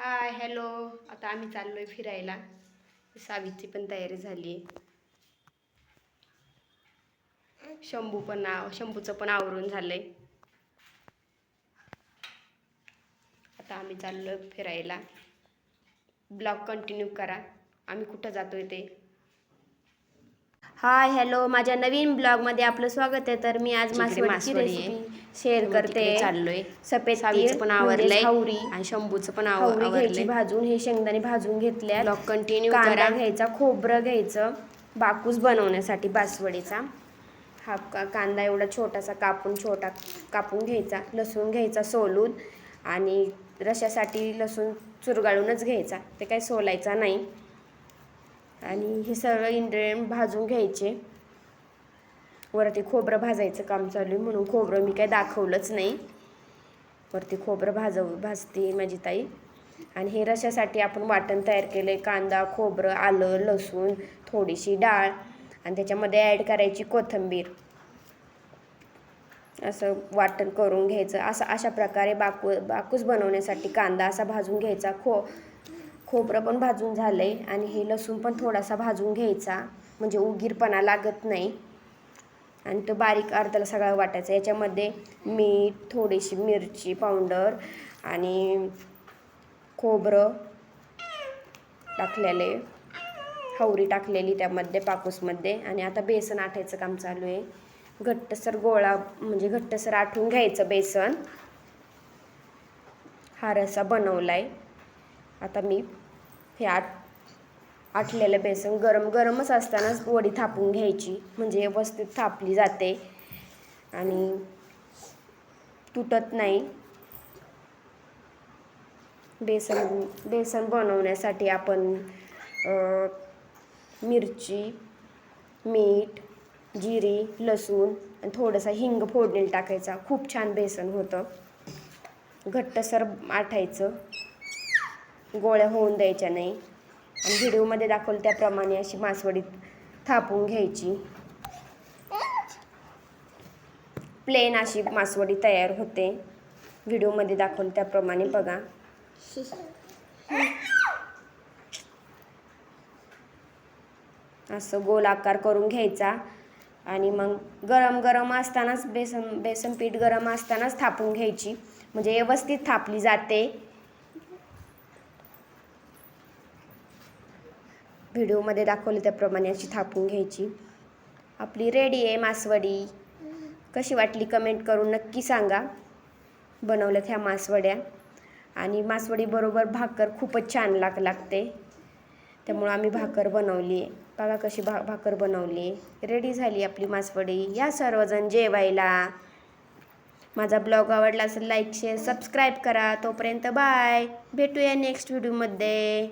Hi hello. आता आम्ही चाललोय फिरायला. सावीची पण तयारी झाली आहे. शंभूचं पण आवरून झालंय. आता आम्ही चाललोय फिरायला. ब्लॉग कंटिन्यू करा. आम्ही कुठं जातोय ते. हाय हॅलो, माझ्या नवीन ब्लॉगमध्ये आपलं स्वागत आहे. तर मी आज मासवडीची रेसिपी शेअर करते. चाललोय सफेद सावीचं पण आवरलंय हावरी आणि शंभूचं पण हावरी घ्यायची आवरलंय. भाजून, हे शेंगदाणे भाजून घेतल्यात. ब्लॉग कंटिन्यू कांदा करा. घ्यायचा, खोबरं घ्यायचं बाकूस बनवण्यासाठी बासवडीचा. हा कांदा एवढा छोटासा कापून घ्यायचा. लसूण घ्यायचा सोलून आणि रशासाठी लसूण चुरगाळूनच घ्यायचा, ते काही सोलायचा नाही. आणि हे सगळं इंग्रेडियंट भाजून घ्यायचे. वरती खोबरं भाजायचं काम चालू आहे म्हणून खोबरं मी काही दाखवलंच नाही. वरती खोबरं भाजते माझी ताई. आणि हे रशासाठी आपण वाटण तयार केलं आहे. कांदा, खोबरं, आलं, लसूण, थोडीशी डाळ आणि त्याच्यामध्ये ॲड करायची कोथिंबीर. असं वाटण करून घ्यायचं. अशा प्रकारे बाकूस बनवण्यासाठी कांदा असा भाजून घ्यायचा. खोबरं पण भाजून झालं आहे आणि हे लसूण पण थोडासा भाजून घ्यायचा, म्हणजे उगीरपणा लागत नाही. आणि तो बारीक अर्ध्याला सगळा वाटायचा. याच्यामध्ये मीठ, थोडीशी मिरची पावडर आणि खोबरं टाकलेले, हावरी टाकलेली त्यामध्ये पाकूसमध्ये. आणि आता बेसन आटायचं काम चालू आहे. घट्टसर गोळा म्हणजे घट्टसर आटून घ्यायचं बेसन. हा रसा बनवलाय. आता मी हे आटलेलं बेसन गरमच असतानाच वडी थापून घ्यायची, म्हणजे व्यवस्थित थापली जाते आणि तुटत नाही. बेसन बनवण्यासाठी आपण मिरची, मीठ, जिरी, लसूण आणि थोडंसं हिंग फोडणीला टाकायचा. खूप छान बेसन होतं. घट्टसर आटायचं, गोळ्या होऊन द्यायच्या नाही. आणि व्हिडिओमध्ये दाखवलं त्याप्रमाणे अशी मासवडी थापून घ्यायची. प्लेन अशी मासवडी तयार होते. व्हिडिओमध्ये दाखवलं त्याप्रमाणे बघा. असं गोल आकार करून घ्यायचा आणि मग गरम असतानाच बेसन पीठ गरम असतानाच थापून घ्यायची, म्हणजे व्यवस्थित थापली जाते. व्हिडिओमध्ये दाखवले त्याप्रमाणे अशी थापून घ्यायची. आपली रेडी आहे मासवडी. कशी वाटली कमेंट करून नक्की सांगा. बनवल्यात ह्या मासवड्या. आणि मासवडी बरोबर भाकर खूपच छान लागते. त्यामुळं आम्ही भाकर बनवली आहे. बघा कशी भाकर बनवली. रेडी झाली आपली मासवडी. या सर्वजण जेवायला. माझा ब्लॉग आवडला असेल लाईक, शेअर, सबस्क्राईब करा. तोपर्यंत बाय. भेटूया नेक्स्ट व्हिडिओमध्ये.